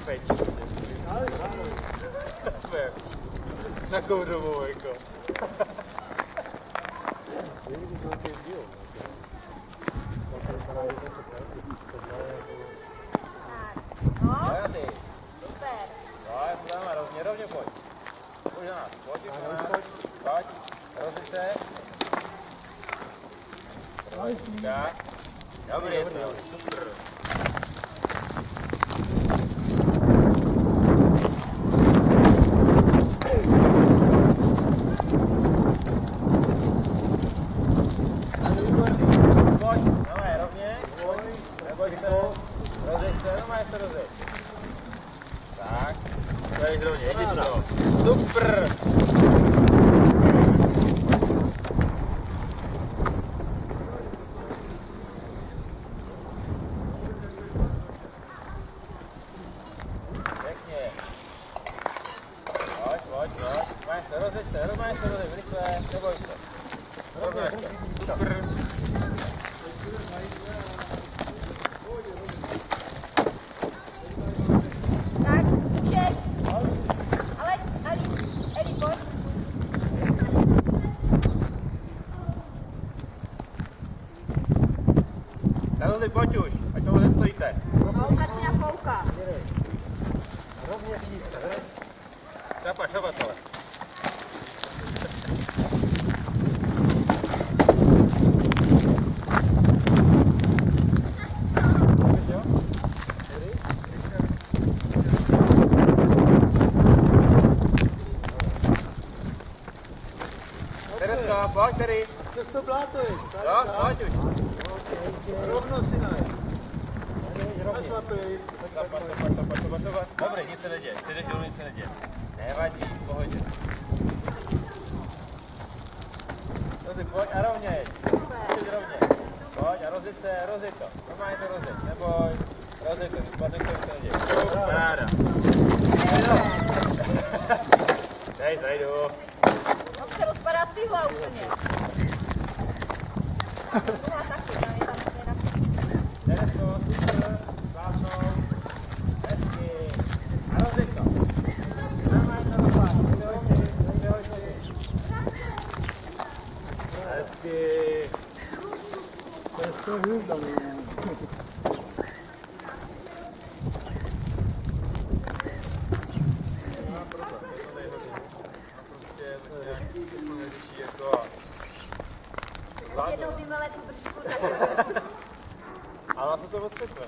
peči. Na koudovou, jako. No, Ty. super. Dáme rovně pojď. Pojď na nás, pojď. Rozliš se. Tak. Dobrý, super. Pojď, dáme rovně. Neboj se. Rozliš se, normálně se rozliš. Tak. To je rovně, jedeš to. Super. Pěkně. Pojď. Normálně se rozliš, rychle, neboj se. Rovně. Super. Tak, můžeš. Ale, Eli, pojď. Tady pojď už, ať toho nestojíte. No, už začíná foukat. Šapat tohle. Teresko, pojď tady. Co to bláto je? Jo, pojď už. Rovno si naj. Našlapej. Zapat. Dobrý, nic se neděje. Chceš, že nic se neděje. Nevadí, v pohodě. Pojď a rovně jeď. Pojď rovně. Pojď a rozjeď to. Normálně to rozjeď. Neboj. Rozjeď to, když spadneš, to nic se neděje. Ráda. Dej, zajdu. No, se rozpadá cihla úplně. To má taky, tam je tam Teresko, super, zvládnou. Hezky. A rozjeď to. Normálně to rozpad. Hezky. To je hůzda. jednou vymele tu držku, tak Ale se to odsekne.